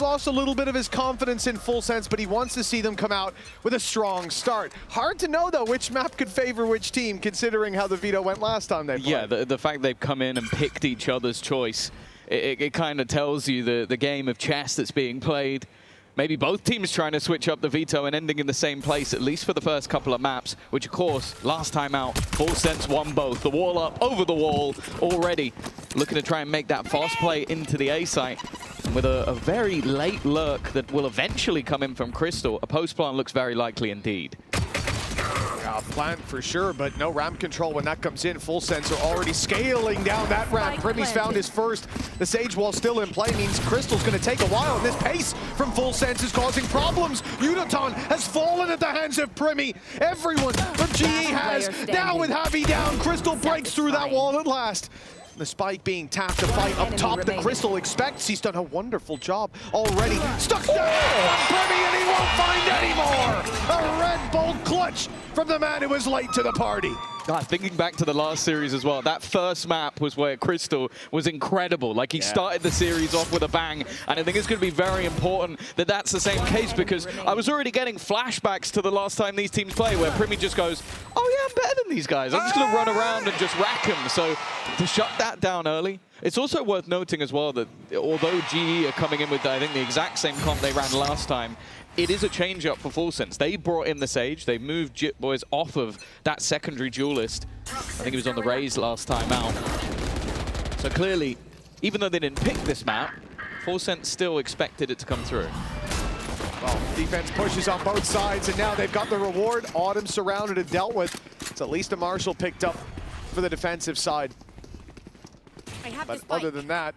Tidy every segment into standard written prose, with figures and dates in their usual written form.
lost a little bit of his confidence in full sense, but he wants to see them come out with a strong start. Hard to know, though, which map could favor which team, considering how the veto went last time they played. Yeah, the fact they've come in and picked each other's choice, it kind of tells you the game of chess that's being played. Maybe both teams trying to switch up the veto and ending in the same place, at least for the first couple of maps, which, of course, last time out, Full Sense won both. The wall up, over the wall, already looking to try and make that fast play into the A site. And with a very late lurk that will eventually come in from Crystal, a post plant looks very likely indeed. Plant for sure, but no ramp control when that comes in. Full Sense are already scaling down that ramp. Primmie's found his first. The Sage Wall still in play means Crystal's going to take a while, and this pace from Full Sense is causing problems. Unoton has fallen at the hands of Primmie. Everyone from GE has. Now with Javi down, Crystal breaks through that wall at last. The spike being tapped to fight up top. The Crystal expects. He's done a wonderful job already. Stuck down on Primmie, and he won't find any more. A red bolt clutch from the man who was late to the party. God, thinking back to the last series as well, that first map was where Crystal was incredible. Like, he started the series off with a bang, and I think it's going to be very important that that's the same case, because I was already getting flashbacks to the last time these teams play, where Primmie just goes, oh yeah, I'm better than these guys. I'm just going to run around and just rack them. So to shut that down early. It's also worth noting as well that although GE are coming in with, I think, the exact same comp they ran last time, it is a change-up for Full Sense. They brought in the Sage. They moved Jit Boys off of that secondary duelist. I think he was on the Raze last time out. So clearly, even though they didn't pick this map, Full Sense still expected it to come through. Well, defense pushes on both sides, and now they've got the reward. Autumn surrounded and dealt with. It's at least a Marshall picked up for the defensive side. But other than that,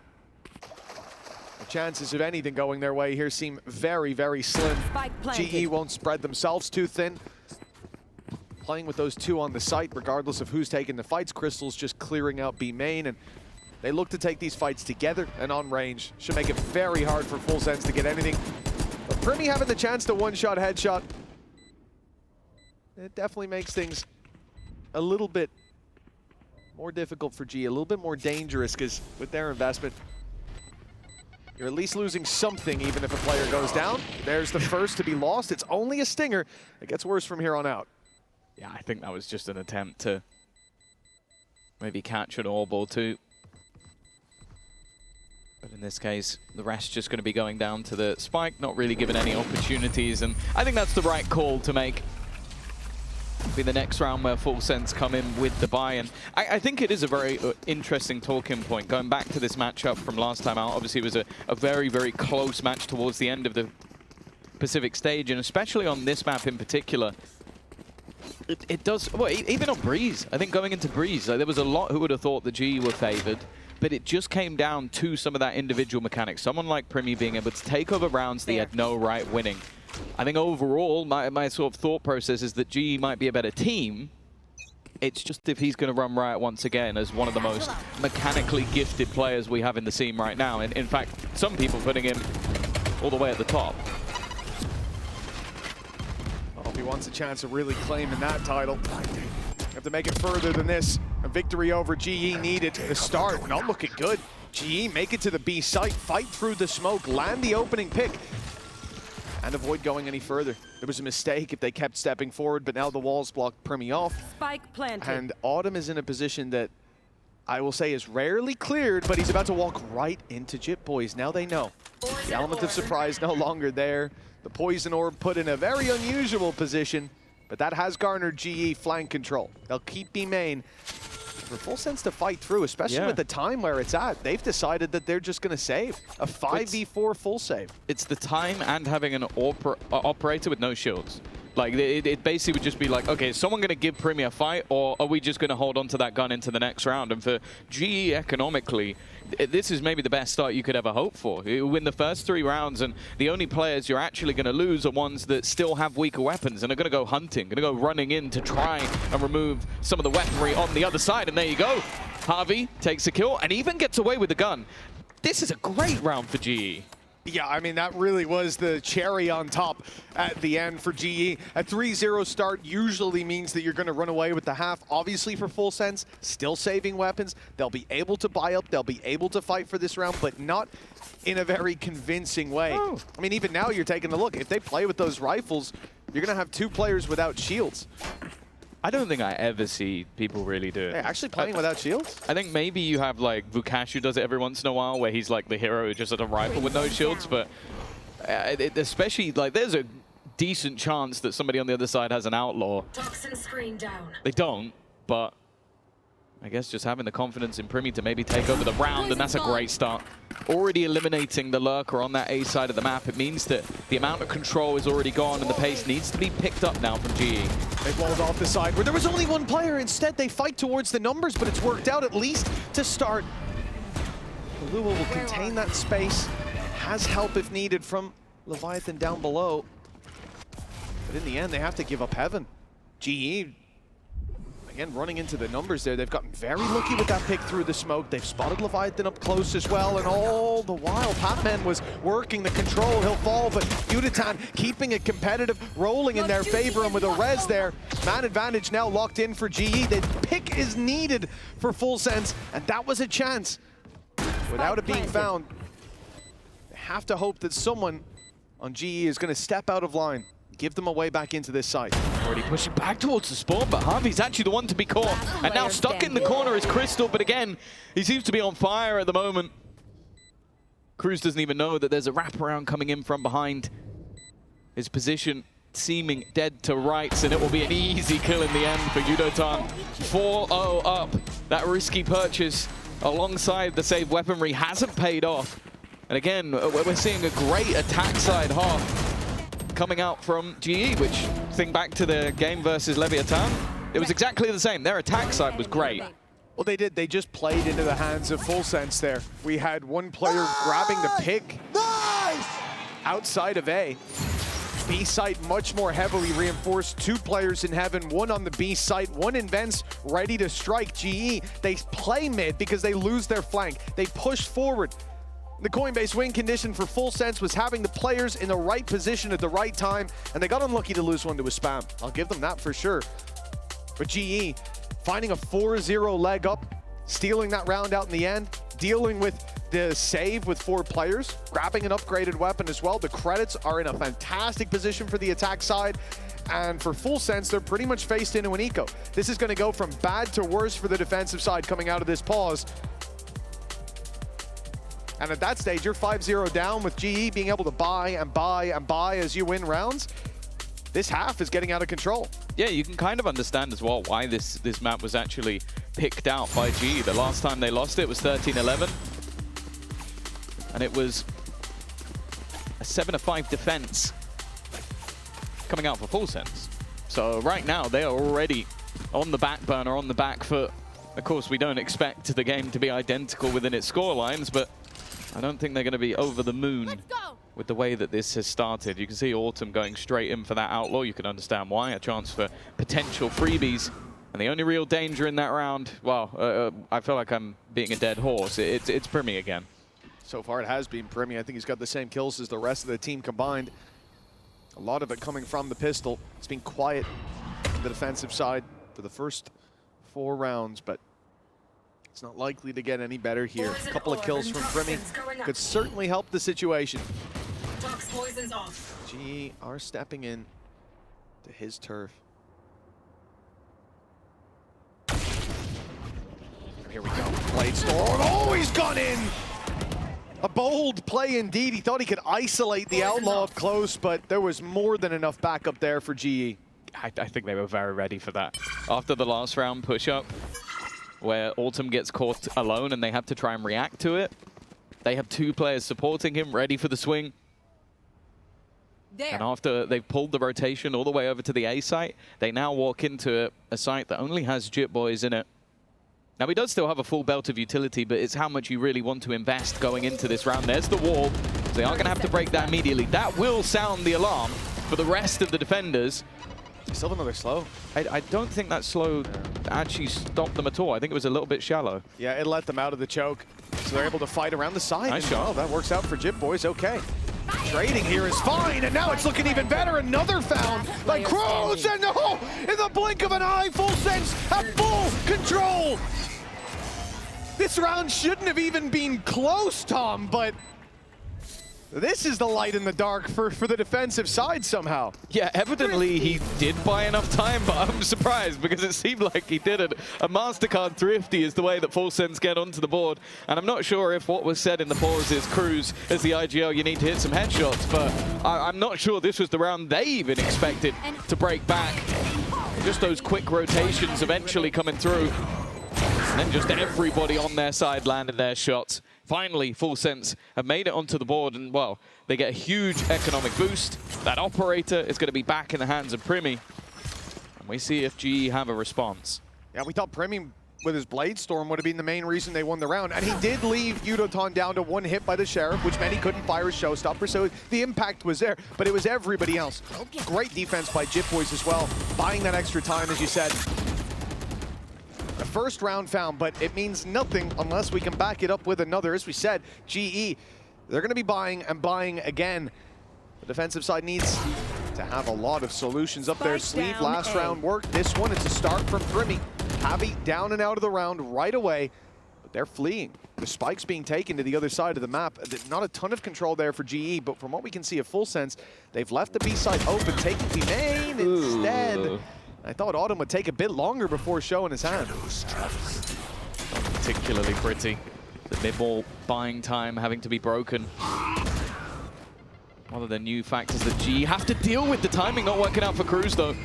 the chances of anything going their way here seem very, very slim. GE won't spread themselves too thin. Playing with those two on the site, regardless of who's taking the fights. Crystal's just clearing out B main, and they look to take these fights together and on range. Should make it very hard for Full Sense to get anything. But Primmie having the chance to one-shot headshot, it definitely makes things a little bit more difficult for GE, a little bit more dangerous, because with their investment, you're at least losing something even if a player goes down. There's the first to be lost. It's only a stinger. It gets worse from here on out. Yeah, I think that was just an attempt to maybe catch an all ball too. But in this case, the rest just going to be going down to the spike, not really given any opportunities. And I think that's the right call to make. Be the next round where Full Sense come in with the buy. And I think it is a very interesting talking point. Going back to this matchup from last time out, obviously it was a very, very close match towards the end of the Pacific stage, and especially on this map in particular. It does, well, even on Breeze, I think going into Breeze, there was a lot who would have thought the GE were favored, but it just came down to some of that individual mechanics. Someone like Primmie being able to take over rounds they had no right winning. I think overall, my sort of thought process is that GE might be a better team. It's just if he's going to run riot once again as one of the most mechanically gifted players we have in the scene right now. And in fact, some people putting him all the way at the top. Well, if he wants a chance of really claiming that title, have to make it further than this. A victory over GE needed. The start, not looking good. GE make it to the B site, fight through the smoke, land the opening pick, and avoid going any further. There was a mistake if they kept stepping forward, but now the walls blocked Primmie off. Spike planted. And Autumn is in a position that I will say is rarely cleared, but he's about to walk right into Jit Boys. Now they know. The element of surprise no longer there. The Poison Orb put in a very unusual position, but that has garnered GE flank control. They'll keep B main. For Full Sense to fight through, especially with the time where it's at, they've decided that they're just going to save. A 5v4 full save. It's the time and having an operator with no shields. Like, it basically would just be like, okay, is someone going to give Primmie a fight, or are we just going to hold on to that gun into the next round? And for GE economically, this is maybe the best start you could ever hope for. You win the first 3 rounds, and the only players you're actually going to lose are ones that still have weaker weapons and are going to go hunting, going to go running in to try and remove some of the weaponry on the other side. And there you go. Javi takes a kill and even gets away with the gun. This is a great round for GE. Yeah, I mean, that really was the cherry on top at the end for GE. A 3-0 start usually means that you're going to run away with the half. Obviously, for Full Sense, still saving weapons. They'll be able to buy up. They'll be able to fight for this round, but not in a very convincing way. Oh. I mean, even now, you're taking a look. If they play with those rifles, you're going to have 2 players without shields. I don't think I ever see people really do it. Hey, actually playing without shields? I think maybe you have like Vukash who does it every once in a while, where he's like the hero who just has a rifle with no shields, but especially like there's a decent chance that somebody on the other side has an outlaw. Toxin screen down. They don't, but I guess just having the confidence in primmie to maybe take over the round, and that's a great start. Already eliminating the lurker on that A side of the map, it means that the amount of control is already gone and the pace needs to be picked up now from GE. They've walled off the side where there was only 1 player. Instead, they fight towards the numbers, but it's worked out at least to start. Lua will contain that space, has help if needed from Leviathan down below. But in the end, they have to give up Heaven. GE, again, running into the numbers there. They've gotten very lucky with that pick through the smoke. They've spotted Leviathan up close as well, and all the while, Patman was working the control. He'll fall, but Udatan keeping it competitive, rolling in their favor, and with a res there, man advantage now locked in for GE. The pick is needed for Full Sense, and that was a chance. Without it being found, they have to hope that someone on GE is going to step out of line, give them a way back into this site. Already pushing back towards the spawn, but Harvey's actually the one to be caught. And now stuck in the corner is Crystal, but again, he seems to be on fire at the moment. Cruz doesn't even know that there's a wraparound coming in from behind. His position seeming dead to rights, and it will be an easy kill in the end for Udatan. 4-0 up. That risky purchase alongside the saved weaponry hasn't paid off. And again, we're seeing a great attack side half coming out from GE, which, think back to the game versus Leviathan, it was exactly the same. Their attack side was great. Well, they did. They just played into the hands of Full Sense there. We had 1 player grabbing the pick outside of A. B site much more heavily reinforced. 2 players in Heaven, 1 on the B site, 1 in Vents ready to strike. GE, they play mid because they lose their flank. They push forward. The Coinbase win condition for Full Sense was having the players in the right position at the right time, and they got unlucky to lose 1 to a spam. I'll give them that for sure. But GE finding a 4-0 leg up, stealing that round out in the end, dealing with the save with 4 players, grabbing an upgraded weapon as well. The credits are in a fantastic position for the attack side, and for Full Sense, they're pretty much faced into an eco. This is going to go from bad to worse for the defensive side coming out of this pause. And at that stage, you're 5-0 down with GE being able to buy and buy and buy as you win rounds. This half is getting out of control. Yeah, you can kind of understand as well why this map was actually picked out by GE. The last time they lost it was 13-11. And it was a 7-5 defense coming out for Full Sense. So right now, they are already on the back burner, on the back foot. Of course, we don't expect the game to be identical within its scorelines, but I don't think they're going to be over the moon with the way that this has started. You can see Autumn going straight in for that outlaw. You can understand why. A chance for potential freebies. And the only real danger in that round, well, I feel like I'm being a dead horse. It's primmie again. So far, it has been primmie. I think he's got the same kills as the rest of the team combined. A lot of it coming from the pistol. It's been quiet on the defensive side for the first 4 rounds, but it's not likely to get any better here. A couple of kills from primmie could certainly help the situation. GE are stepping in to his turf. Here we go. Blade Storm. Oh, he's gone in! A bold play indeed. He thought he could isolate the outlaw up close, but there was more than enough backup there for GE. I think they were very ready for that. After the last round push-up, where Autumn gets caught alone and they have to try and react to it, they have 2 players supporting him, ready for the swing. There. And after they've pulled the rotation all the way over to the A site, they now walk into a site that only has Jit Boys in it. Now, he does still have a full belt of utility, but it's how much you really want to invest going into this round. There's the wall. So they are going to have to break that immediately. That will sound the alarm for the rest of the defenders. Still another slow. I don't think that slow actually stopped them at all. I think it was a little bit shallow. Yeah, it let them out of the choke. So they're able to fight around the side. Nice shot. Oh, that works out for Jit Boys. Okay. Trading here is fine, and now it's looking even better. Another found by Cruz, and no! In the blink of an eye, Full Sense have full control! This round shouldn't have even been close, Tom, but this is the light in the dark for the defensive side somehow. Yeah, evidently he did buy enough time, but I'm surprised because it seemed like he didn't. A MasterCard thrifty is the way that Full Sense get onto the board, and I'm not sure if what was said in the pause is Cruz as the IGL, you need to hit some headshots, but I'm not sure this was the round they even expected to break back. Just those quick rotations eventually coming through, and then just everybody on their side landed their shots. Finally, Full Sense have made it onto the board, and, well, they get a huge economic boost. That operator is going to be back in the hands of primmie. And we see if GE have a response. Yeah, we thought primmie with his Blade Storm would have been the main reason they won the round. And he did leave Yudoton down to one hit by the Sheriff, which meant he couldn't fire a showstopper, so the impact was there. But it was everybody else. Great defense by Jit Boys as well, buying that extra time, as you said. A first round found, but it means nothing unless we can back it up with another. As we said, GE, they're going to be buying and buying again. The defensive side needs to have a lot of solutions up their sleeve. Last round worked. This one, it's a start from primmie. Javi down and out of the round right away, but they're fleeing. The spike's being taken to the other side of the map. Not a ton of control there for GE, but from what we can see of Full Sense, they've left the B side open, taking the main instead. I thought Autumn would take a bit longer before showing his hand. Not particularly pretty. The mid-ball buying time having to be broken. One of the new factors that GE have to deal with. The timing not working out for Cruz, though.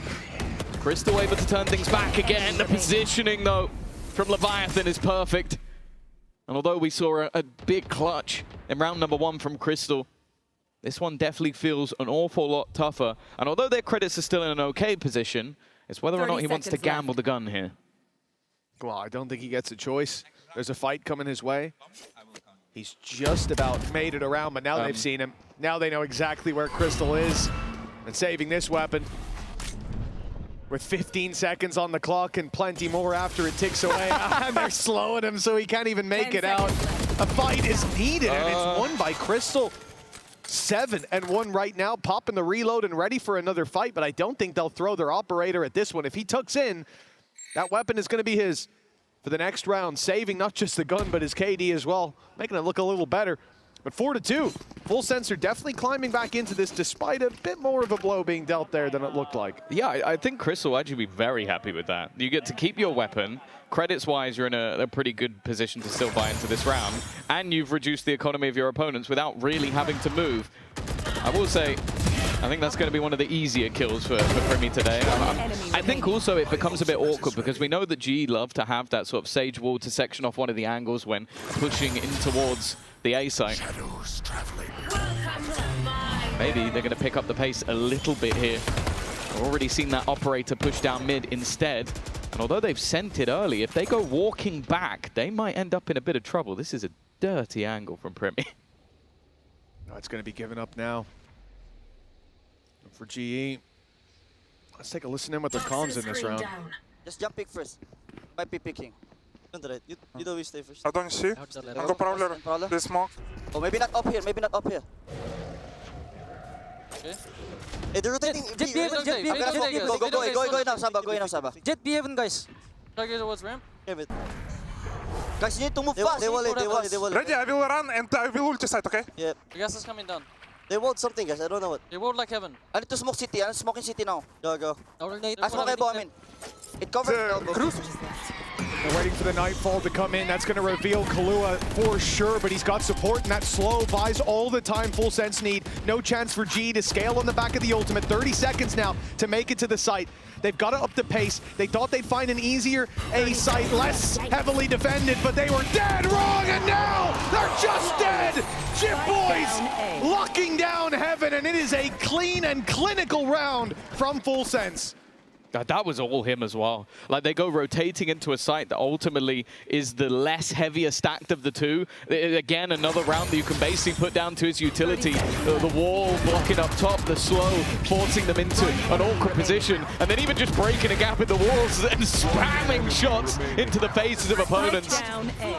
Crystal able to turn things back again. The positioning, though, from Leviathan is perfect. And although we saw a big clutch in round number 1 from Crystal, this one definitely feels an awful lot tougher. And although their credits are still in an okay position, it's whether or not he wants to gamble the gun here. Well, I don't think he gets a choice. There's a fight coming his way. He's just about made it around, but now they've seen him. Now they know exactly where Crystal is. And saving this weapon with 15 seconds on the clock and plenty more after it ticks away. And they're slowing him so he can't even make it out. A fight is needed, and it's won by Crystal. 7-1 right now, popping the reload and ready for another fight, but I don't think they'll throw their operator at this one. If he tucks in, that weapon is going to be his for the next round, saving not just the gun, but his KD as well, making it look a little better. But 4-2, Full Sense are definitely climbing back into this, despite a bit more of a blow being dealt there than it looked like. Yeah, I think Chris will actually be very happy with that. You get to keep your weapon. Credits-wise, you're in a pretty good position to still buy into this round, and you've reduced the economy of your opponents without really having to move. I will say, I think that's going to be one of the easier kills for primmie today. I think also it becomes a bit awkward because we know that GE love to have that sort of Sage Wall to section off one of the angles when pushing in towards the A site. Maybe they're going to pick up the pace a little bit here. I've already seen that operator push down mid instead. And although they've sent it early, if they go walking back, they might end up in a bit of trouble. This is a dirty angle from primmie. No, it's going to be given up now. For GE, let's take a listen in with their comms in this round. Just jump pick first. Might be picking. You don't stay first. I don't see. I'll go prowler. They smoke. Oh, maybe not up here. Maybe not up here. Okay. Hey, they're rotating. Jet B7, I'm gonna smoke. Go now, Saba. Go now, Saba. Jet B7, guys. Target towards ramp. Guys, you need to move fast. They will. Ready, I will run and I will ulti side, okay? Yep. The gas is coming down. They walled something, guys. I don't know what. They walled like heaven. I need to smoke city. I'm smoking city now. Go. I smoke elbow, I mean. It covers elbow. They're waiting for the Nightfall to come in. That's going to reveal Kahlua for sure, but he's got support, and that slow buys all the time Full Sense need. No chance for G to scale on the back of the ultimate. 30 seconds now to make it to the site. They've got to up the pace. They thought they'd find an easier A site, less heavily defended, but they were dead wrong, and now they're just dead! Jit Boys locking down heaven, and it is a clean and clinical round from Full Sense. That was all him as well. Like, they go rotating into a site that ultimately is the less heavier stacked of the two. Again, another round that you can basically put down to his utility. The wall blocking up top, the slow, forcing them into an awkward position, and then even just breaking a gap in the walls and spamming shots into the faces of opponents.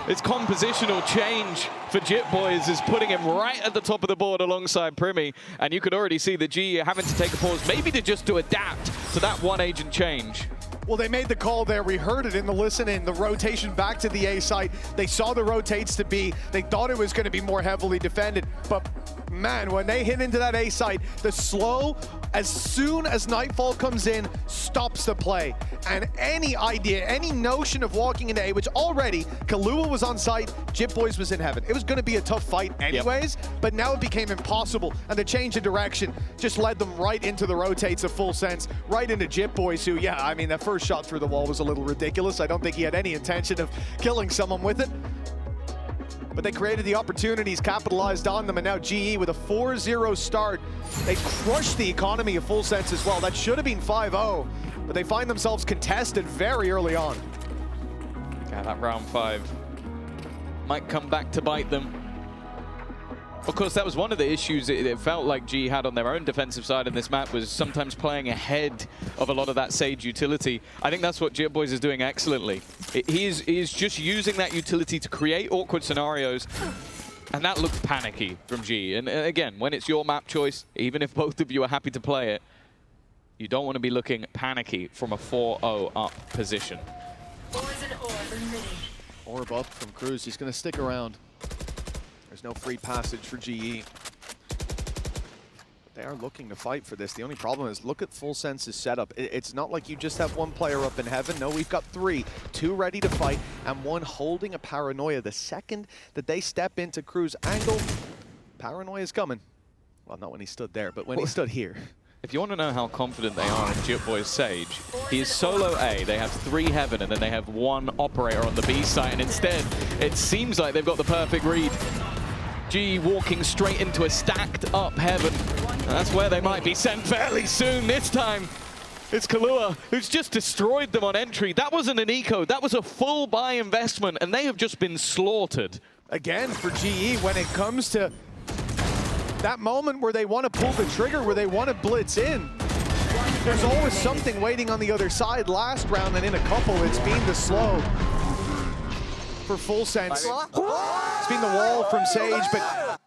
It's compositional change for Jit Boys is putting him right at the top of the board alongside primmie, and you could already see the G having to take a pause, maybe to adapt to that one agent change. Well, they made the call there. We heard it in the listen-in, the rotation back to the A site. They saw the rotates to B. They thought it was going to be more heavily defended. But, man, when they hit into that A site, the slow, as soon as Nightfall comes in, stops the play. And any idea, any notion of walking into A, which already, Kahlua was on site, Jit Boys was in heaven. It was going to be a tough fight anyways, but now it became impossible. And the change of direction just led them right into the rotates of Full Sense, right into Jit Boys, who, yeah, I mean, that first shot through the wall was a little ridiculous. I don't think he had any intention of killing someone with it. But they created the opportunities, capitalized on them, and now GE with a 4-0 start. They crushed the economy of Full Sense as well. That should have been 5-0, but they find themselves contested very early on. Yeah, that round 5 might come back to bite them. Of course, that was one of the issues it felt like GE had on their own defensive side in this map, was sometimes playing ahead of a lot of that Sage utility. I think that's what Jit Boys is doing excellently. He is just using that utility to create awkward scenarios, and that looked panicky from GE. And again, when it's your map choice, even if both of you are happy to play it, you don't want to be looking panicky from a 4-0 up position. Orb up from Cruz. He's going to stick around. There's no free passage for GE. They are looking to fight for this. The only problem is, look at Full Sense's setup. It's not like you just have one player up in heaven. No, we've got 3. 2 ready to fight, and 1 holding a paranoia. The second that they step into Cruz angle, paranoia is coming. Well, not when he stood there, but when he stood here. If you want to know how confident they are in Jit Boys Sage, he is solo A, they have 3 heaven, and then they have 1 operator on the B site, and instead, it seems like they've got the perfect read. G walking straight into a stacked up heaven. And that's where they might be sent fairly soon. This time, it's Kahlua, who's just destroyed them on entry. That wasn't an eco, that was a full buy investment, and they have just been slaughtered. Again, for GE, when it comes to that moment where they want to pull the trigger, where they want to blitz in, there's always something waiting on the other side. Last round, and in a couple, it's been the slow for Full Sense. It's been the wall from Sage, but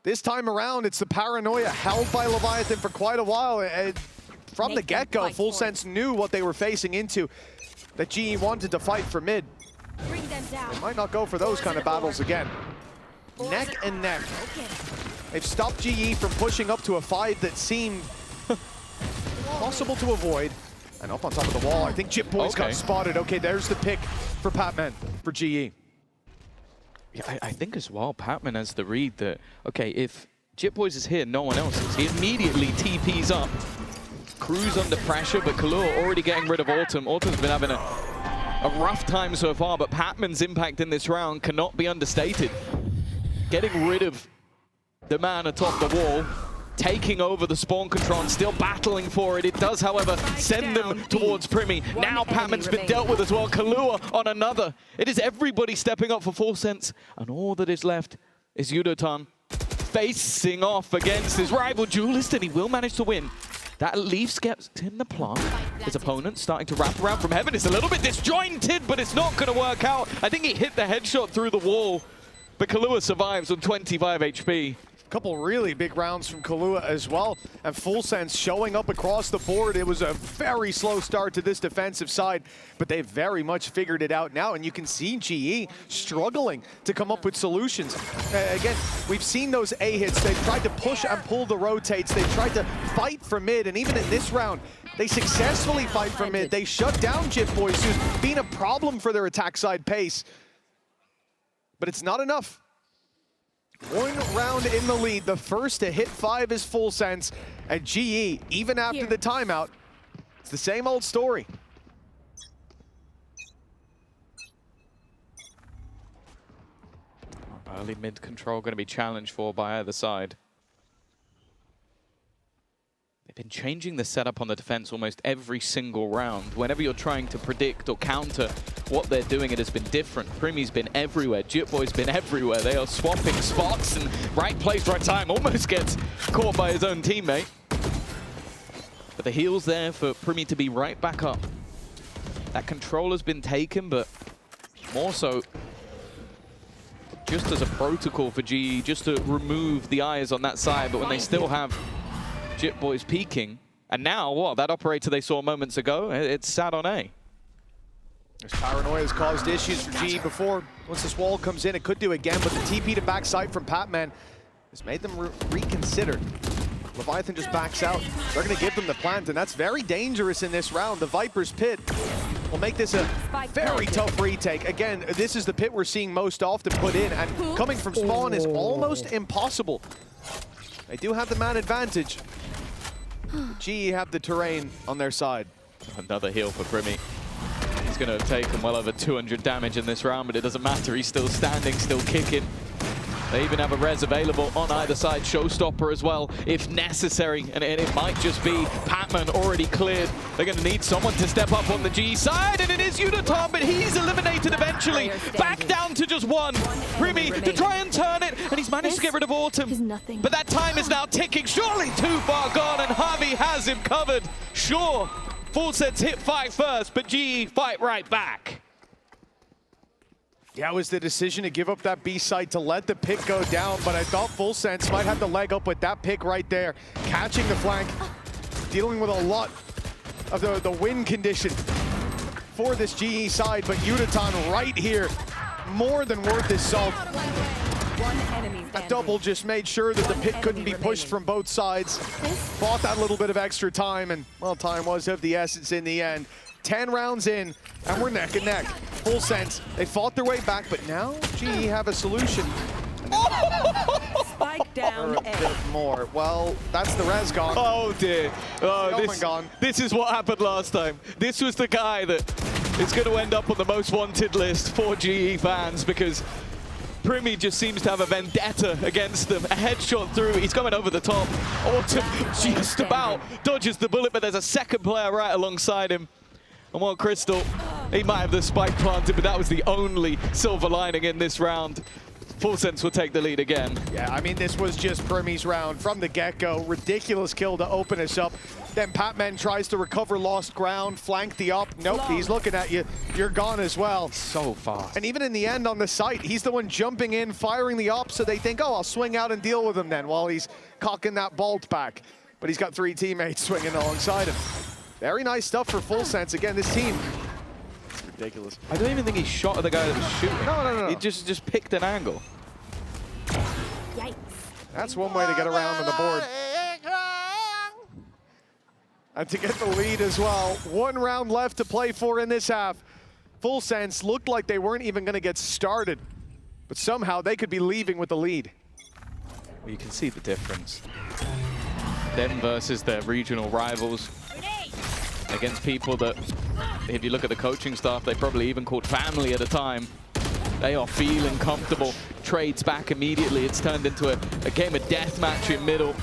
this time around, it's the paranoia held by Leviathan for quite a while. From the get-go, Full Sense knew what they were facing into, that GE wanted to fight for mid. They might not go for those kind of battles again. Neck and neck. They've stopped GE from pushing up to a 5 that seemed possible to avoid. And up on top of the wall, I think Jit Boys got spotted. Okay, there's the pick for Patman, for GE. Yeah, I think as well, Patman has the read that, okay, if Jit Boys is here, no one else is. He immediately TPs up. Cruz under pressure, but Kahlua already getting rid of Autumn. Autumn's been having a rough time so far, but Patman's impact in this round cannot be understated. Getting rid of the man atop the wall, taking over the spawn control and still battling for it. It does, however, send them towards primmie. Now Patman's been dealt with as well. Kahlua on another. It is everybody stepping up for Full Sense, and all that is left is Yudotan facing off against his rival duelist, and he will manage to win. That leaves in the plant. His opponent starting to wrap around from heaven. It's a little bit disjointed, but it's not going to work out. I think he hit the headshot through the wall, but Kahlua survives on 25 HP. Couple really big rounds from Kahlua as well, and Full Sense showing up across the board. It was a very slow start to this defensive side, but they've very much figured it out now, and you can see GE struggling to come up with solutions. Again, we've seen those A hits. They've tried to push and pull the rotates. They've tried to fight for mid, and even in this round, they successfully fight for mid. They shut down Jit Boys, who's been a problem for their attack side pace, but it's not enough. 1 round in the lead. The first to hit 5 is Full Sense. And GE, even after the timeout, it's the same old story. Early mid control going to be challenged for by either side. They've been changing the setup on the defense almost every single round. Whenever you're trying to predict or counter what they're doing, it has been different. Primmie's been everywhere. Jitboy's been everywhere. They are swapping spots and right place, right time. Almost gets caught by his own teammate. But the heal's there for primmie to be right back up. That control has been taken, but more so just as a protocol for GE, just to remove the eyes on that side. But when they still have Jitboy's peeking, and now what? That operator they saw moments ago, it's sat on A. This paranoia has caused issues for GE before. Once this wall comes in, it could do again, but the TP to backside from Patman has made them reconsider. Leviathan just backs out. They're going to give them the plant, and that's very dangerous in this round. The Viper's pit will make this a very tough retake. Again, this is the pit we're seeing most often put in, and coming from spawn is almost impossible. They do have the man advantage. GE have the terrain on their side. Another heal for primmie. He's going to take him well over 200 damage in this round, but it doesn't matter. He's still standing, still kicking. They even have a res available on either side, Showstopper as well, if necessary. And it might just be Patman already cleared. They're going to need someone to step up on the G side, and it is Unitom, but he's eliminated eventually. Back down to just one. primmie to try and turn it, and he's managed to get rid of Autumn. But that time is now ticking. Surely too far gone, and Harvey has him covered. Sure, Full Sense hit fight first, but GE fight right back. Yeah, it was the decision to give up that B site to let the pick go down, but I thought Full Sense might have the leg up with that pick right there. Catching the flank, dealing with a lot of the win condition for this GE side, but Uniton right here, more than worth his salt. That double just made sure that the pick couldn't be pushed from both sides. Bought that little bit of extra time, and well, time was of the essence in the end. 10 rounds in, and we're neck and neck. Full Sense, they fought their way back, but now GE have a solution. Spike down a bit more. Well, that's the res gone. Oh dear. Oh, gone. This is what happened last time. This was the guy that is going to end up on the most wanted list for GE fans, because primmie just seems to have a vendetta against them. A headshot through, he's going over the top. Autumn just about dodges the bullet, but there's a second player right alongside him. And while Crystal, he might have the spike planted, but that was the only silver lining in this round. Full Sense will take the lead again. Yeah, I mean, this was just primmie's round from the get-go. Ridiculous kill to open us up. Then Patman tries to recover lost ground, flank the up. Nope, he's looking at you. You're gone as well. So fast. And even in the end on the site, he's the one jumping in, firing the up, so they think, oh, I'll swing out and deal with him then while he's cocking that bolt back. But he's got 3 teammates swinging alongside him. Very nice stuff for Full Sense. Again, this team, it's ridiculous. I don't even think he shot at the guy that was shooting. No. He just picked an angle. Yikes. That's one way to get around on the board. And to get the lead as well. 1 round left to play for in this half. Full Sense looked like they weren't even going to get started, but somehow they could be leaving with the lead. Well, you can see the difference. Them versus their regional rivals. Against people that, if you look at the coaching staff, they probably even called family at a time. They are feeling comfortable. Trades back immediately. It's turned into a game of deathmatch in middle.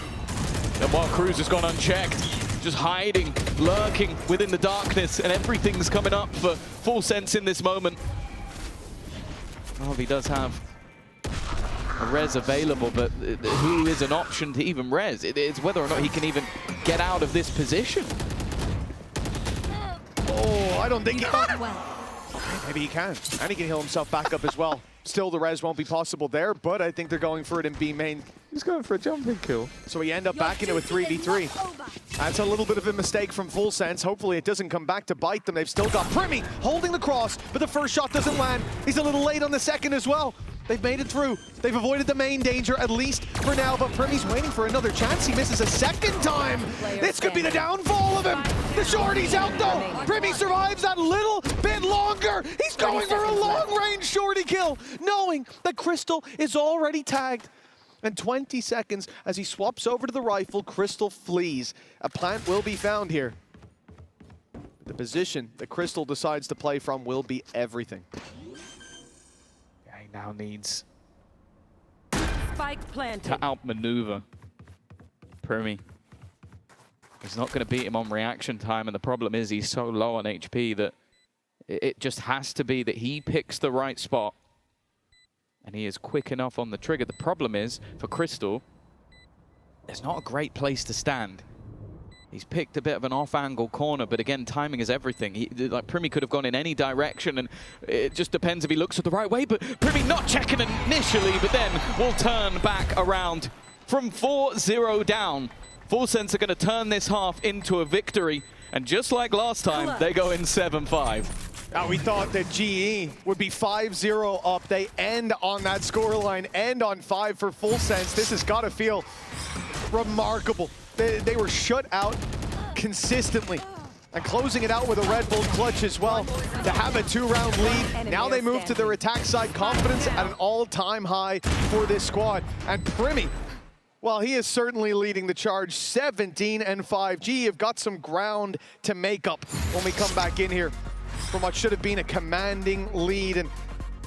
And while Cruz has gone unchecked, just hiding, lurking within the darkness, and everything's coming up for Full Sense in this moment. Well, he does have a res available, but who is an option to even res? It's whether or not he can even get out of this position. Oh, I don't think he can. Maybe he can. And he can heal himself back up as well. Still, the res won't be possible there, but I think they're going for it in B main. He's going for a jumping kill. So we end up back into a 3v3. That's a little bit of a mistake from Full Sense. Hopefully it doesn't come back to bite them. They've still got primmie holding the cross, but the first shot doesn't land. He's a little late on the second as well. They've made it through. They've avoided the main danger, at least for now, but primmie's waiting for another chance. He misses a second time. This could be the downfall of him. The shorty's out though. primmie survives that little bit longer. He's going for a long-range shorty kill, knowing that Crystal is already tagged. And 20 seconds as he swaps over to the rifle, Crystal flees. A plant will be found here. The position that Crystal decides to play from will be everything. He now needs Spike planted. to outmaneuver primmie. He's not going to beat him on reaction time, and the problem is he's so low on HP that it just has to be that he picks the right spot, and he is quick enough on the trigger. The problem is, for Crystal, there's not a great place to stand. He's picked a bit of an off-angle corner, but again, timing is everything. Like primmie could have gone in any direction, and it just depends if he looks at the right way, but primmie not checking initially, but then will turn back around from 4-0 down. Fullsense are going to turn this half into a victory, and just like last time, they go in 7-5. Now, we thought that GE would be 5-0 up. They end on that scoreline, end on 5 for Fullsense. This has got to feel remarkable. They were shut out consistently, and closing it out with a Red Bull clutch as well to have a 2-round lead. Now they move to their attack side. Confidence at an all-time high for this squad. And primmie, well, he is certainly leading the charge. 17-5. GE have got some ground to make up when we come back in here from what should have been a commanding lead. And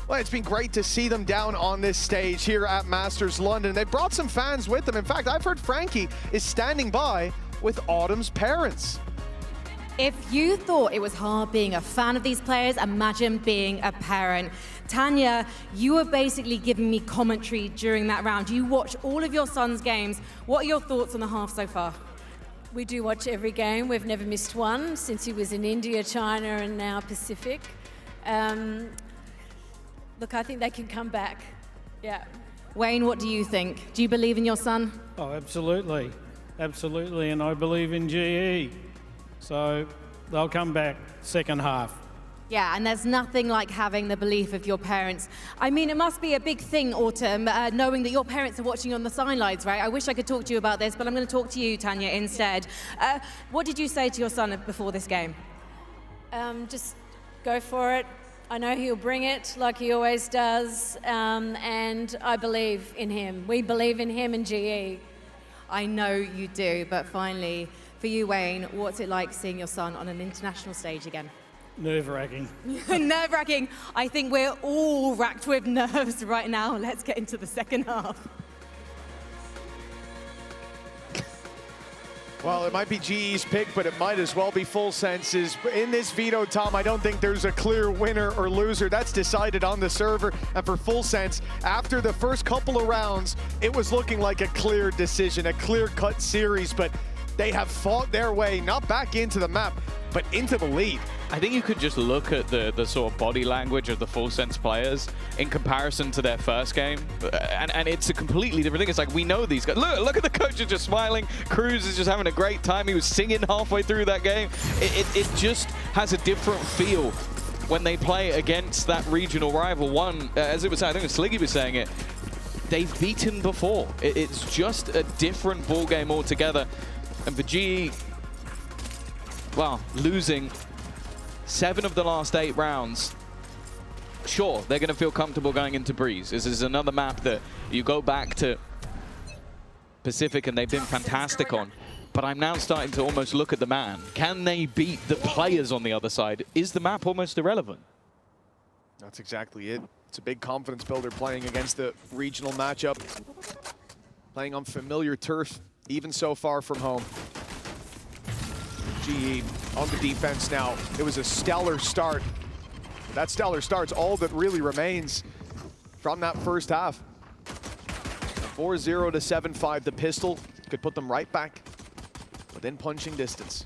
well, it's been great to see them down on this stage here at Masters London. They brought some fans with them. In fact, I've heard Frankie is standing by with Autumn's parents. If you thought it was hard being a fan of these players, imagine being a parent. Tanya, you were basically giving me commentary during that round. You watch all of your son's games. What are your thoughts on the half so far? We do watch every game. We've never missed one since he was in India, China, and now Pacific. Look, I think they can come back. Yeah. Wayne, what do you think? Do you believe in your son? Oh, absolutely. Absolutely, and I believe in GE. So they'll come back second half. Yeah, and there's nothing like having the belief of your parents. I mean, it must be a big thing, Autumn, knowing that your parents are watching on the sidelines, right? I wish I could talk to you about this, but I'm going to talk to you, Tanya, instead. What did you say to your son before this game? Just go for it. I know he'll bring it like he always does, and I believe in him. We believe in him and GE. I know you do, but finally, for you, Wayne, what's it like seeing your son on an international stage again? Nerve-wracking. Nerve-wracking. I think we're all racked with nerves right now. Let's get into the second half. Well, it might be GE's pick, but it might as well be Fullsense's. In this veto, Tom, I don't think there's a clear winner or loser. That's decided on the server. And for Fullsense, after the first couple of rounds, it was looking like a clear decision, a clear-cut series, but they have fought their way, not back into the map, but into the lead. I think you could just look at the sort of body language of the Fullsense players in comparison to their first game, and it's a completely different thing. It's like, we know these guys. Look at the coach is just smiling. Cruz is just having a great time. He was singing halfway through that game. It just has a different feel when they play against that regional rival. One, as it was, I think Sliggy was saying it, they've beaten before. It's just a different ball game altogether. And for GE, well, losing 7 of the last 8 rounds, sure, they're going to feel comfortable going into Breeze. This is another map that you go back to Pacific and they've been fantastic on. But I'm now starting to almost look at the man. Can they beat the players on the other side? Is the map almost irrelevant? That's exactly it. It's a big confidence builder playing against the regional matchup. Playing on familiar turf, even so far from home. GE on the defense now. It was a stellar start. That stellar start's all that really remains from that first half. 4-0 to 7-5. The pistol could put them right back within punching distance.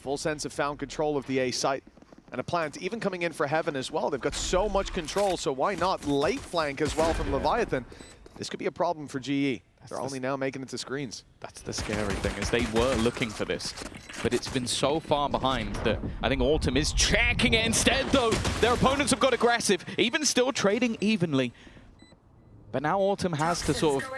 Fullsense have found control of the A site and a plant, even coming in for Heaven as well. They've got so much control, so why not late flank as well from Leviathan? This could be a problem for GE. They're only now making it to screens. That's the scary thing, is they were looking for this, but it's been so far behind that I think Autumn is checking it instead, though. Their opponents have got aggressive, even still trading evenly. But now Autumn has to sort of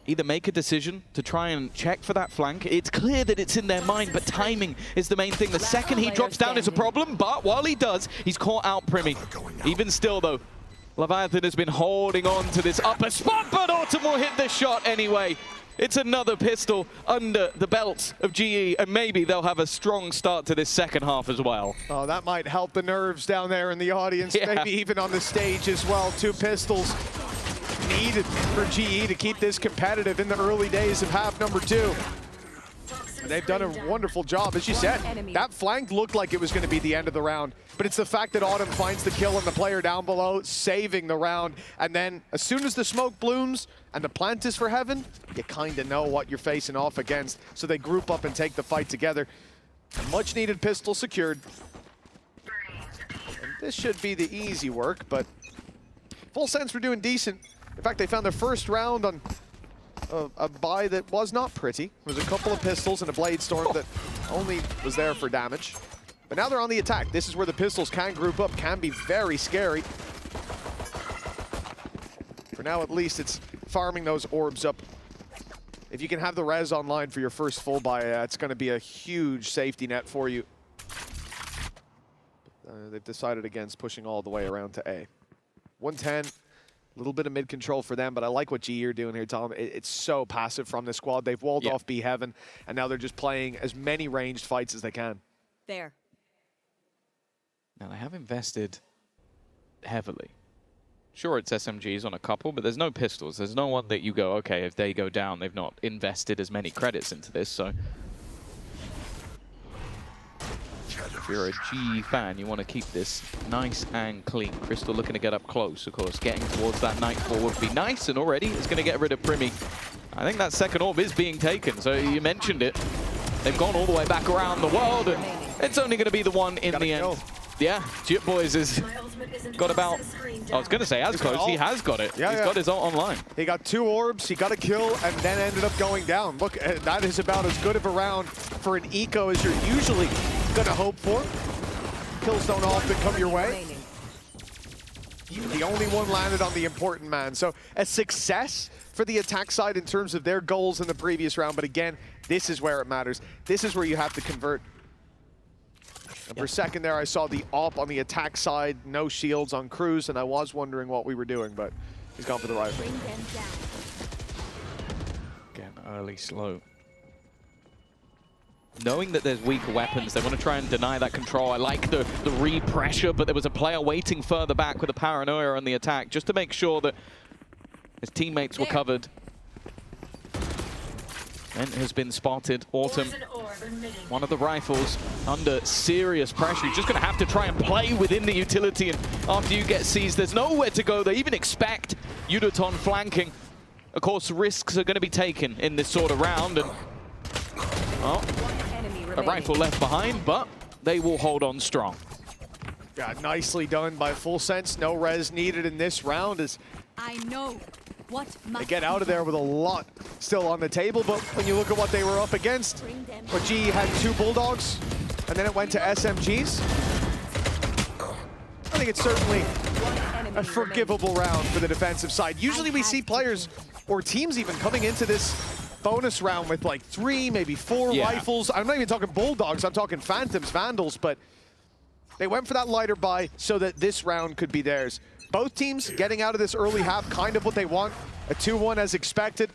either make a decision to try and check for that flank. It's clear that it's in their mind, but timing is the main thing. The second he drops down is a problem, but while he does, he's caught out primmie. Even still, though, Leviathan has been holding on to this upper spot, but Autumn will hit the shot anyway. It's another pistol under the belts of GE, and maybe they'll have a strong start to this second half as well. Oh, that might help the nerves down there in the audience, maybe even on the stage as well. 2 pistols needed for GE to keep this competitive in the early days of half number 2. And they've done a wonderful job. As you said, that flank looked like it was going to be the end of the round. But it's the fact that Autumn finds the kill on the player down below, saving the round. And then as soon as the smoke blooms and the plant is for heaven, you kind of know what you're facing off against. So they group up and take the fight together. A much needed pistol secured. And this should be the easy work, but Full Sense were doing decent. In fact, they found their first round on a buy that was not pretty. There was a couple of pistols and a blade storm that only was there for damage. But now they're on the attack. This is where the pistols can group up, can be very scary. For now, at least, it's farming those orbs up. If you can have the res online for your first full buy, it's going to be a huge safety net for you. They've decided against pushing all the way around to A. 110. A little bit of mid-control for them, but I like what GE are doing here, Tom. It's so passive from this squad. They've walled off B Heaven, and now they're just playing as many ranged fights as they can. There. Now, they have invested heavily. Sure, it's SMGs on a couple, but there's no pistols. There's no one that you go, okay, if they go down, they've not invested as many credits into this, so... If you're a GE fan, you want to keep this nice and clean. Crystal looking to get up close, of course. Getting towards that nightfall would be nice, and already it's going to get rid of primmie. I think that second orb is being taken, so you mentioned it. They've gone all the way back around the world, and it's only going to be the one in the end. Yeah, Jip Boys has got about, I was going to say as close, he has got it. He's got his ult online. He got 2 orbs, he got a kill, and then ended up going down. Look, that is about as good of a round for an eco as you're usually going to hope for. Kills don't often come your way. The only one landed on the important man. So a success for the attack side in terms of their goals in the previous round. But again, this is where it matters. This is where you have to convert. And for a second there, I saw the AWP on the attack side, no shields on Cruz, and I was wondering what we were doing, but he's gone for the rifle. Again, early slow. Knowing that there's weaker weapons, they want to try and deny that control. I like the re-pressure, but there was a player waiting further back with a paranoia on the attack, just to make sure that his teammates were covered. And has been spotted. Autumn, one of the rifles, under serious pressure. You're just going to have to try and play within the utility, and after you get seized, there's nowhere to go. They even expect Yudoton flanking. Of course, risks are going to be taken in this sort of round, and well, a rifle left behind, but they will hold on strong. Yeah, nicely done by Full Sense. No res needed in this round as I know what they get out of there with a lot still on the table, but when you look at what they were up against, where G had 2 Bulldogs, and then it went to SMGs. I think it's certainly a forgivable round for the defensive side. Usually we see players, or teams even, coming into this bonus round with like 3, maybe 4 rifles. I'm not even talking Bulldogs, I'm talking Phantoms, Vandals, but they went for that lighter buy so that this round could be theirs. Both teams getting out of this early half kind of what they want. A 2-1 as expected.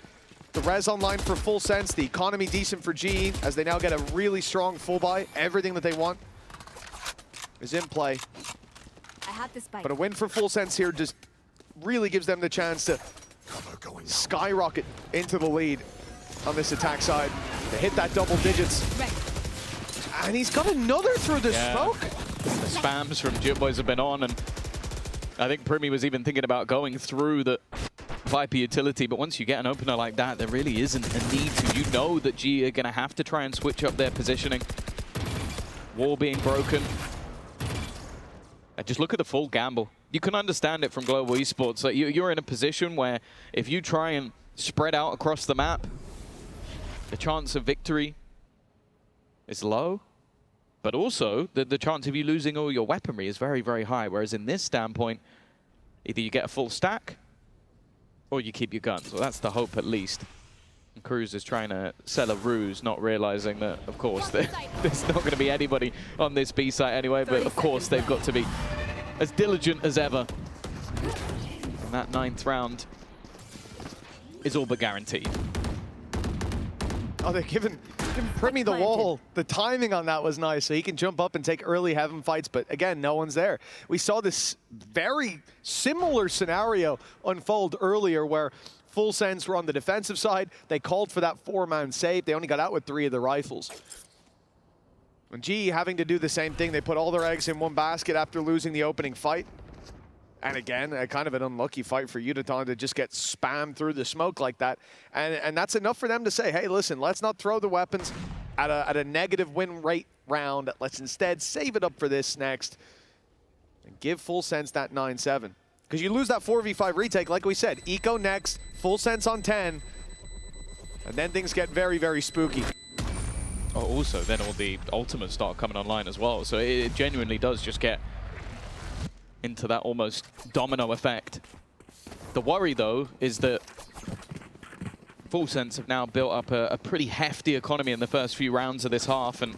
The res online for Full Sense, the economy decent for GE as they now get a really strong full buy. Everything that they want is in play. But a win for Full Sense here just really gives them the chance to skyrocket into the lead on this attack side. They hit that double digits. And he's got another through the smoke. The spams from Jip Boys have been on, and I think primmie was even thinking about going through the Viper utility, but once you get an opener like that, there really isn't a need to. You know that G are going to have to try and switch up their positioning. Wall being broken. And just look at the full gamble. You can understand it from Global Esports. Like you're in a position where if you try and spread out across the map, the chance of victory is low. But also, the chance of you losing all your weaponry is very, very high. Whereas in this standpoint, either you get a full stack, or you keep your guns. Well, that's the hope, at least. And Cruz is trying to sell a ruse, not realizing that, of course, there's not going to be anybody on this B site anyway. But of course, they've got to be as diligent as ever. And that 9th round is all but guaranteed. Oh, they're giving primmie the wall. The timing on that was nice, so he can jump up and take early heaven fights, but again, no one's there. We saw this very similar scenario unfold earlier where Full Sense were on the defensive side. They called for that 4-man save. They only got out with 3 of the rifles. And GE having to do the same thing. They put all their eggs in one basket after losing the opening fight. And again, a kind of an unlucky fight for Udaton to just get spammed through the smoke like that. And that's enough for them to say, hey, listen, let's not throw the weapons at a negative win rate round. Let's instead save it up for this next and give Full Sense that 9-7. Because you lose that 4v5 retake, like we said, Eco next, Full Sense on 10, and then things get very, very spooky. Oh, also, then all the ultimates start coming online as well, so it genuinely does just get into that almost domino effect. The worry, though, is that Full Sense have now built up a pretty hefty economy in the first few rounds of this half, and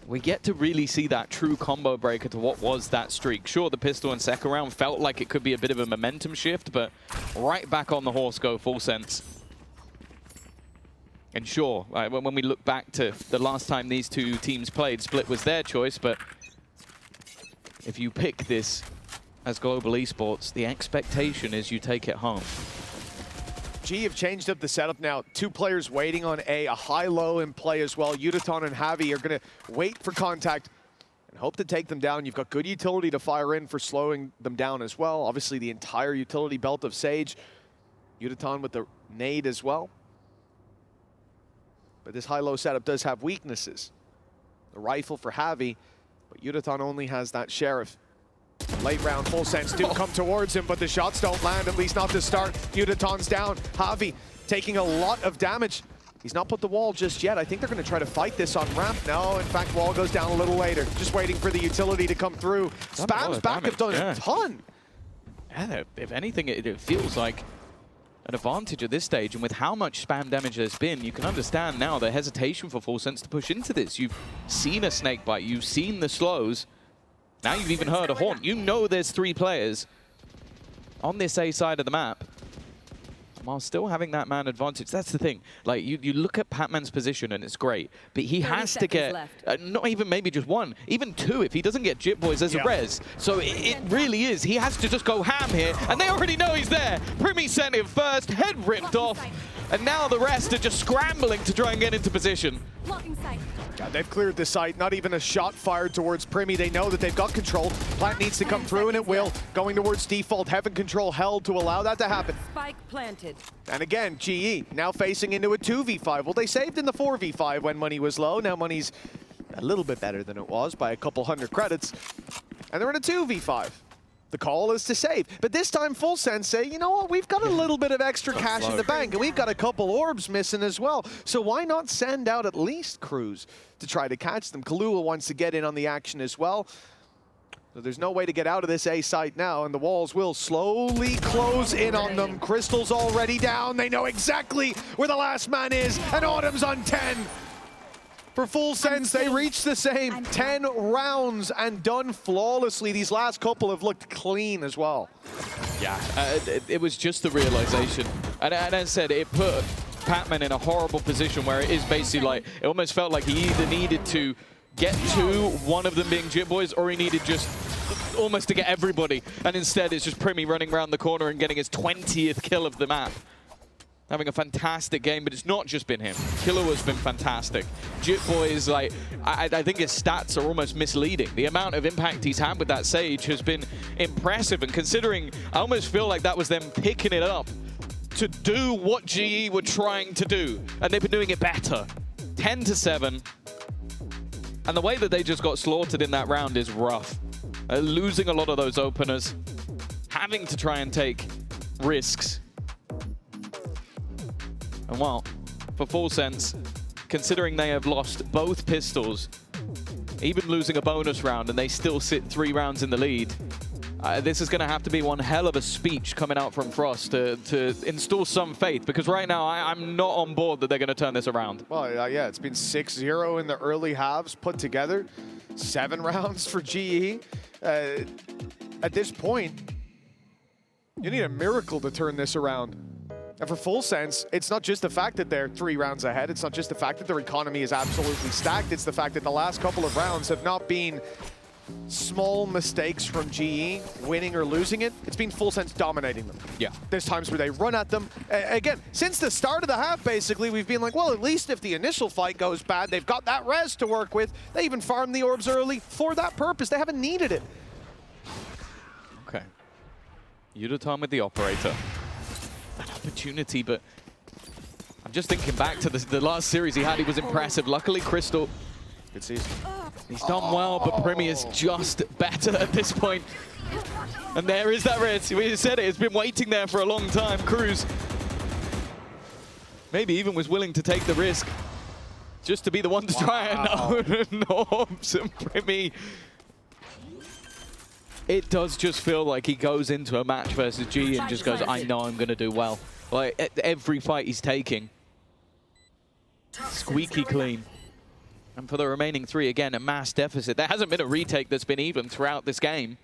we get to really see that true combo breaker to what was that streak. Sure, the pistol and second round felt like it could be a bit of a momentum shift, but right back on the horse go Full Sense. And sure, when we look back to the last time these two teams played, Split was their choice, but if you pick this as global esports, the expectation is you take it home. G have changed up the setup now. 2 players waiting on a high-low in play as well. Udaton and Javi are going to wait for contact and hope to take them down. You've got good utility to fire in for slowing them down as well. Obviously, the entire utility belt of Sage. Udaton with the nade as well. But this high-low setup does have weaknesses. The rifle for Javi, but Udaton only has that Sheriff. Late round, Full Sense do come towards him, but the shots don't land, at least not to start. Udaton's down. Javi taking a lot of damage. He's not put the wall just yet. I think they're going to try to fight this on ramp. No, in fact, wall goes down a little later. Just waiting for the utility to come through. Spam's back have done a ton. Yeah, if anything, it feels like an advantage at this stage, and with how much spam damage there's been, you can understand now the hesitation for Full Sense to push into this. You've seen a snake bite, you've seen the slows, now you've even heard a haunt. You know there's 3 players on this A side of the map, while still having that man advantage. That's the thing. Like, you look at Patman's position and it's great, but he has to get, not even maybe just 1, even 2 if he doesn't get Jit Boys as a res. So it really is, he has to just go ham here, and they already know he's there. primmie sent him first, head ripped off, and now the rest are just scrambling to try and get into position. God, they've cleared the site, not even a shot fired towards primmie. They know that they've got control. Plant needs to come through, and it will. Going towards default, Heaven control held to allow that to happen. Spike planted. And again, GE now facing into a 2v5. Well, they saved in the 4v5 when money was low. Now money's a little bit better than it was by a couple 100 credits. And they're in a 2v5. The call is to save. But this time, Full Sense say, you know what, we've got a little bit of extra cash in the bank, and we've got a couple orbs missing as well. So why not send out at least crews to try to catch them? Kahlua wants to get in on the action as well. So there's no way to get out of this A site now, and the walls will slowly close in on them. Crystal's already down. They know exactly where the last man is, and Autumn's on 10. For Full Sense, they reached the same 10 rounds and done flawlessly. These last couple have looked clean as well. Yeah, it was just the realization. And as I said, it put Patman in a horrible position where it is basically like, it almost felt like he either needed to get to one of them being Jit Boys, or he needed just almost to get everybody. And instead, it's just primmie running around the corner and getting his 20th kill of the map. Having a fantastic game, but it's not just been him. Killer has been fantastic. Jit Boys, like, I think his stats are almost misleading. The amount of impact he's had with that Sage has been impressive, and considering, I almost feel like that was them picking it up to do what GE were trying to do, and they've been doing it better. 10-7, and the way that they just got slaughtered in that round is rough. Losing a lot of those openers, having to try and take risks. And well, for Full Sense, considering they have lost both pistols, even losing a bonus round, and they still sit 3 rounds in the lead, this is going to have to be one hell of a speech coming out from Frost to install some faith, because right now I'm not on board that they're going to turn this around. Well, yeah, it's been 6-0 in the early halves put together. 7 rounds for GE. At this point, you need a miracle to turn this around. And for Full Sense, it's not just the fact that they're 3 rounds ahead. It's not just the fact that their economy is absolutely stacked. It's the fact that the last couple of rounds have not been small mistakes from GE, winning or losing it, it's been full sense dominating them. Yeah. There's times where they run at them. Again, since the start of the half, basically, we've been like, well, at least if the initial fight goes bad, they've got that res to work with. They even farmed the orbs early for that purpose. They haven't needed it. Okay. Yudotan with the operator. An opportunity, but I'm just thinking back to the last series he had. He was impressive. Luckily, Crystal, Good season. he's done well, but primmie is just better at this point. And there is that res. We said it. It's been waiting there for a long time. Cruz maybe even was willing to take the risk just to be the one to try it. No, Norbs and primmie. It does just feel like he goes into a match versus G and just goes, I know I'm going to do well. Like, every fight he's taking, squeaky clean. And for the remaining 3, again, a mass deficit. There hasn't been a retake that's been even throughout this game.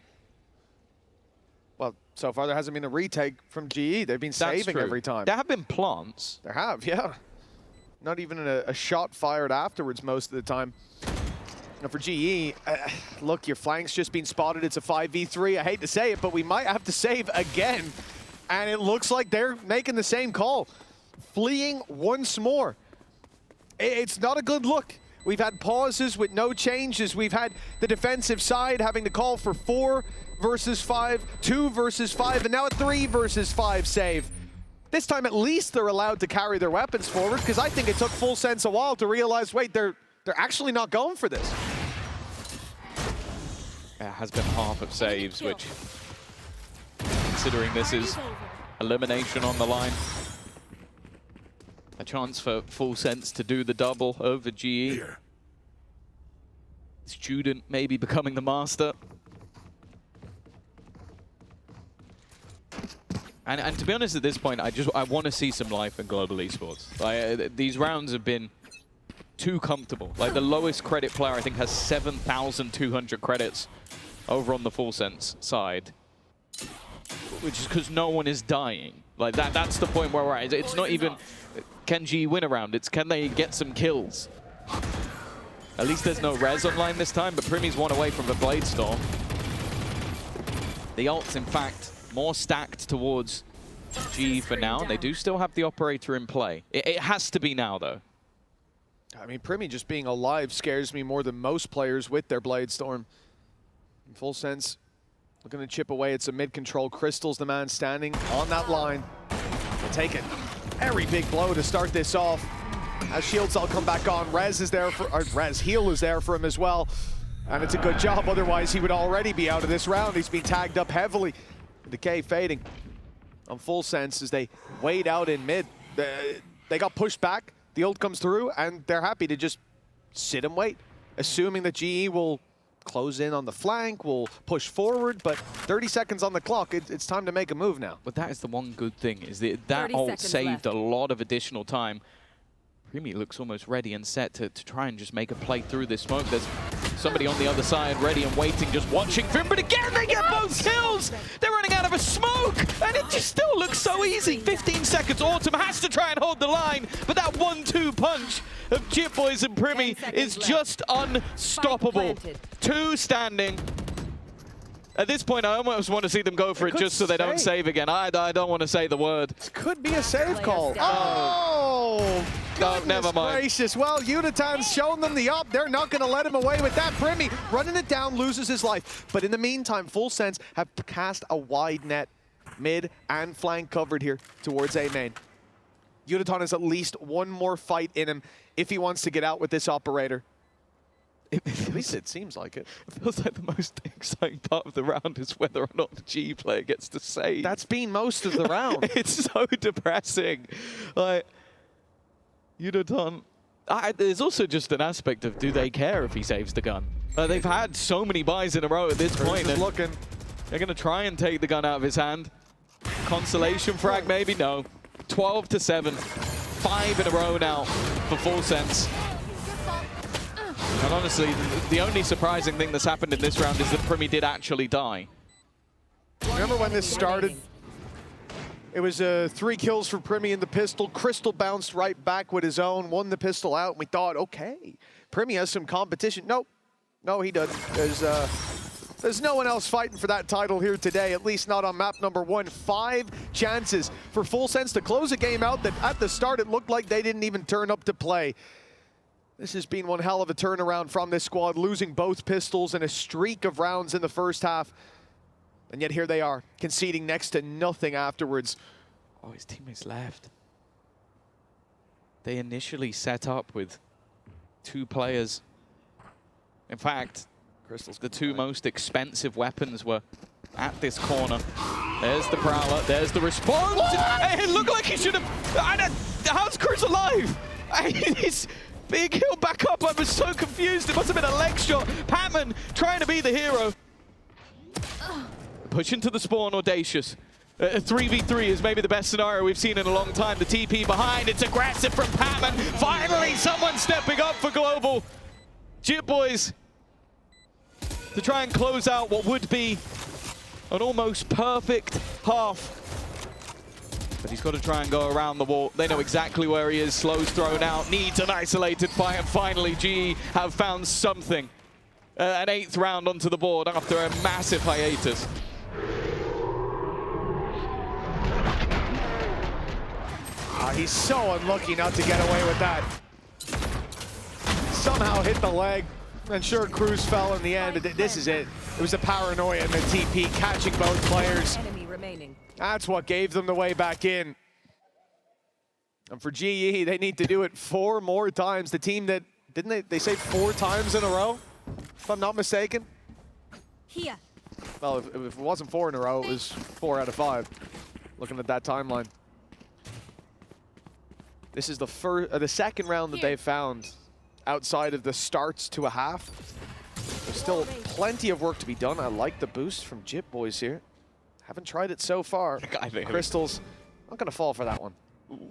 Well, so far there hasn't been a retake from GE. They've been saving every time. There have been plants. There have, yeah. Not even a shot fired afterwards most of the time. Now for GE, look, your flank's just been spotted. It's a 5v3. I hate to say it, but we might have to save again. And it looks like they're making the same call. Fleeing once more. It's not a good look. We've had pauses with no changes. We've had the defensive side having to call for 4 versus 5, 2 versus 5, and now a 3 versus 5 save. This time at least they're allowed to carry their weapons forward, because I think it took full sense a while to realize, wait, they're actually not going for this. It has been half of saves, which, considering this is elimination on the line, a chance for full sense to do the double over GE. Student maybe becoming the master. And to be honest, at this point, I want to see some life in global esports. Like, these rounds have been too comfortable. Like, the lowest credit player, I think, has 7,200 credits over on the full sense side, which is because no one is dying. Like, that's the point where we're at. It's not even, can G win a round? It's, can they get some kills? At least there's no res online this time, but primmie's 1 away from the Blade Storm. The ult's, in fact, more stacked towards G for now, and they do still have the operator in play. It has to be now, though. I mean, primmie just being alive scares me more than most players with their Blade Storm. In full sense, looking to chip away at some mid-control. Crystal's the man standing on that line. They'll take it. Very big blow to start this off. As shields all come back on, Rez is there for, Rez heal is there for him as well. And it's a good job, otherwise he would already be out of this round. He's been tagged up heavily. Decay fading on full sense as they wait out in mid. They got pushed back, the ult comes through, and they're happy to just sit and wait, assuming that GE will close in on the flank, will push forward, but 30 seconds on the clock, it's time to make a move now. But that is the one good thing, is that ult saved a lot of additional time. primmie looks almost ready and set to try and just make a play through this smoke. There's somebody on the other side ready and waiting, just watching for him, but again they get both kills! They're running out of a smoke, and it just still looks so easy. 15 seconds, Autumn has to try and hold the line, but that 1-2 punch of Chip Boys and primmie is just unstoppable. 2 standing. At this point, I almost want to see them go for it just so they don't save again. I don't want to say the word. This could be a save call. Oh! No, never mind. Gracious. Well, Yudotan's shown them the up. They're not going to let him away with that. primmie running it down, loses his life. But in the meantime, Full Sense have cast a wide net, mid and flank covered here towards A main. Yudotan has at least one more fight in him if he wants to get out with this operator. At least it seems like it. It feels like the most exciting part of the round is whether or not the G player gets to save. That's been most of the round. It's so depressing. Like, Yudotan. There's also just an aspect of, do they care if he saves the gun? They've had so many buys in a row at this point. And looking. They're going to try and take the gun out of his hand. Consolation frag, maybe? No. 12-7. 5 in a row now for Full Sense. And honestly, the only surprising thing that's happened in this round is that primmie did actually die. Remember when this started? It was 3 kills for primmie in the pistol. Crystal bounced right back with his own, won the pistol out, and we thought, okay, primmie has some competition. Nope. No, he doesn't. There's There's no one else fighting for that title here today, at least not on map number 1. 5 chances for Full Sense to close a game out that at the start it looked like they didn't even turn up to play. This has been one hell of a turnaround from this squad, losing both pistols in a streak of rounds in the first half. And yet here they are, conceding next to nothing afterwards. Oh, his teammates left. They initially set up with 2 players. In fact, Crystal's the 2 most expensive weapons were at this corner. There's the Prowler, there's the response. Hey, it looked like he should have... How's Cruz alive? He's being healed back up. I was so confused. It must have been a leg shot. Patman trying to be the hero. Push into the spawn, Audacious. A 3v3 is maybe the best scenario we've seen in a long time. The TP behind, it's aggressive from Patman. Finally, someone stepping up for Global. Jit Boys to try and close out what would be an almost perfect half. But he's got to try and go around the wall. They know exactly where he is. Slow's thrown out, needs an isolated fight, and finally GE have found something. An 8th round onto the board after a massive hiatus. He's so unlucky not to get away with that. Somehow hit the leg. And sure, Cruz fell in the end. This is it. It was a paranoia in the TP, catching both players. Enemy remaining. That's what gave them the way back in. And for GE, they need to do it 4 more times. The team that, didn't they say 4 times in a row? If I'm not mistaken. Here. Well, if it wasn't 4 in a row, it was 4 out of 5. Looking at that timeline. This is the second round that they've found outside of the starts to a half. There's still plenty of work to be done. I like the boost from Jit Boys here. Haven't tried it so far. Crystals, not gonna fall for that one. Well,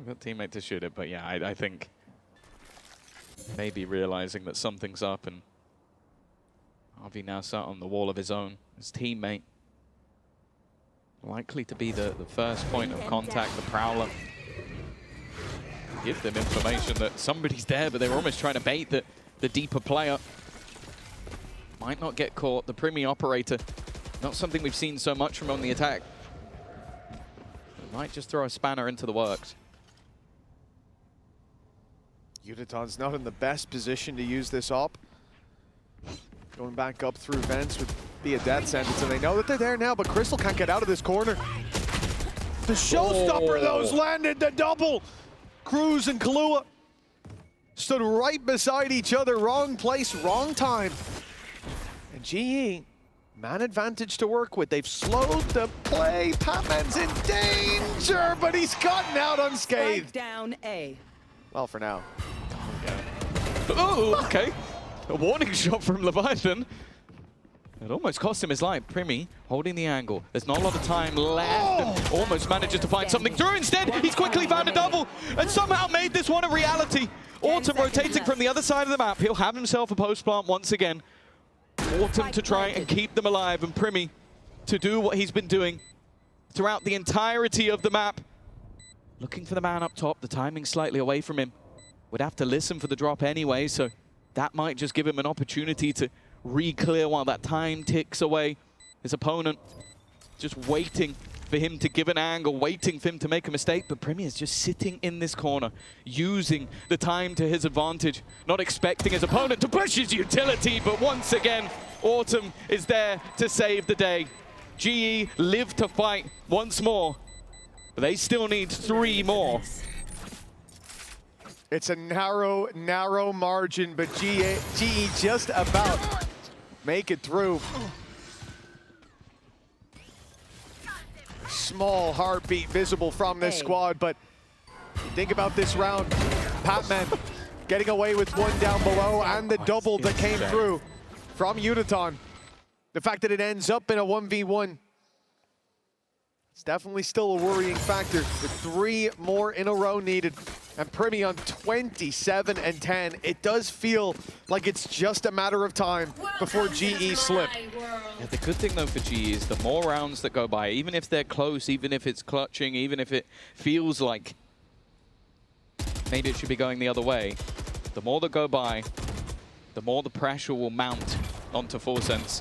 got teammate to shoot it, but yeah, I think maybe realizing that something's up, and Harvey now sat on the wall of his own. His teammate likely to be the first point of contact, the Prowler. Give them information that somebody's there, but they were almost trying to bait the deeper player. Might not get caught. The primmie operator, not something we've seen so much from on the attack. Might just throw a spanner into the works. Uditon's not in the best position to use this op. Going back up through vents would be a death sentence, and they know that they're there now, but Crystal can't get out of this corner. The showstopper, those landed the double. Cruz and Kahlua stood right beside each other. Wrong place, wrong time. And GE, man advantage to work with. They've slowed the play. Patman's in danger, but he's gotten out unscathed. Strike down A. Well, for now. Oh, okay. A warning shot from Leviathan. It almost cost him his life. Primmie holding the angle. There's not a lot of time left. Almost manages to find something through. Instead, he's quickly found a double and somehow made this one a reality. Autumn rotating from the other side of the map. He'll have himself a post plant once again. Autumn to try and keep them alive, and Primmie to do what he's been doing throughout the entirety of the map. Looking for the man up top. The timing slightly away from him. Would have to listen for the drop anyway, so that might just give him an opportunity to re-clear while that time ticks away. His opponent just waiting for him to give an angle, waiting for him to make a mistake, but Primmie is just sitting in this corner, using the time to his advantage, not expecting his opponent to push his utility, but once again, Autumn is there to save the day. GE live to fight once more, but they still need 3 more. It's a narrow, narrow margin, but GE just about make it through. Small heartbeat visible from this squad, but think about this round. Patman getting away with 1 down below, and the double that came through from Uditon. The fact that it ends up in a 1v1, it's definitely still a worrying factor, with 3 more in a row needed. And Primmie on 27 and 10. It does feel like it's just a matter of time before GE slip. Yeah, the good thing though for GE is the more rounds that go by, even if they're close, even if it's clutching, even if it feels like maybe it should be going the other way, the more that go by, the more the pressure will mount onto ForSense.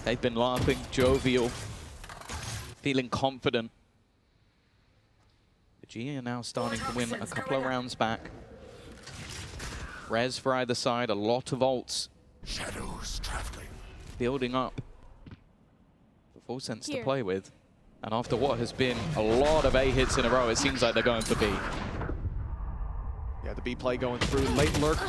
They've been laughing, jovial, feeling confident. The GE are now starting to win a couple of rounds back. Res for either side, a lot of ults. Shadows traveling. Building up for ForSense to play with. And after what has been a lot of A hits in a row, it seems like they're going for B. Yeah, the B play going through. Late lurk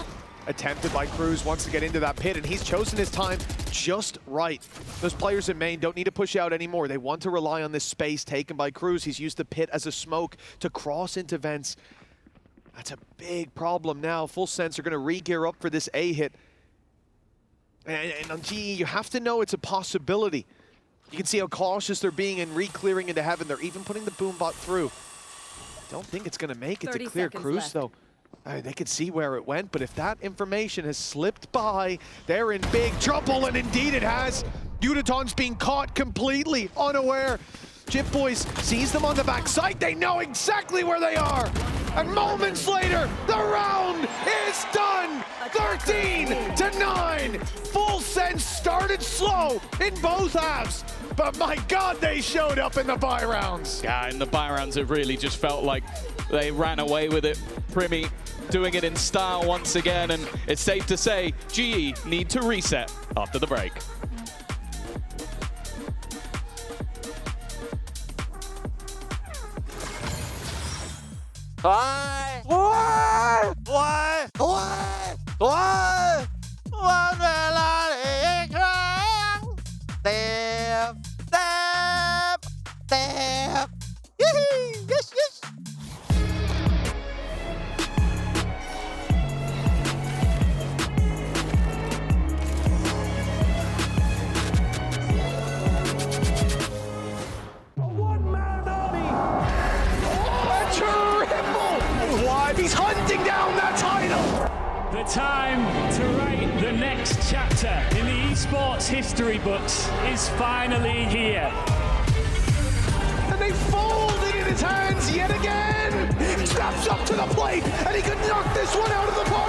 attempted by Cruz, wants to get into that pit, and he's chosen his time just right. Those players in main don't need to push out anymore. They want to rely on this space taken by Cruz. He's used the pit as a smoke to cross into vents. That's a big problem now. ForSense are going to re-gear up for this A hit. And on GE, you have to know it's a possibility. You can see how cautious they're being and re-clearing into heaven. They're even putting the boom bot through. Don't think it's going to make it to clear Cruz, though. They could see where it went, but if that information has slipped by, they're in big trouble, and indeed it has. Uditon's being caught completely unaware. Jip Boys sees them on the backside. They know exactly where they are. And moments later, the round is done. 13-9. ForSense started slow in both halves, but my God, they showed up in the buy rounds. Yeah, in the buy rounds, it really just felt like they ran away with it. primmie doing it in style once again, and it's safe to say GE need to reset after the break. Why? Why? Why? Why? Why? วันเวลาอีกครั้งเต็มเต็มเต็มยี่ yes yes He's hunting down that title! The time to write the next chapter in the esports history books is finally here. And they fold it in his hands yet again! He steps up to the plate, and he could knock this one out of the park!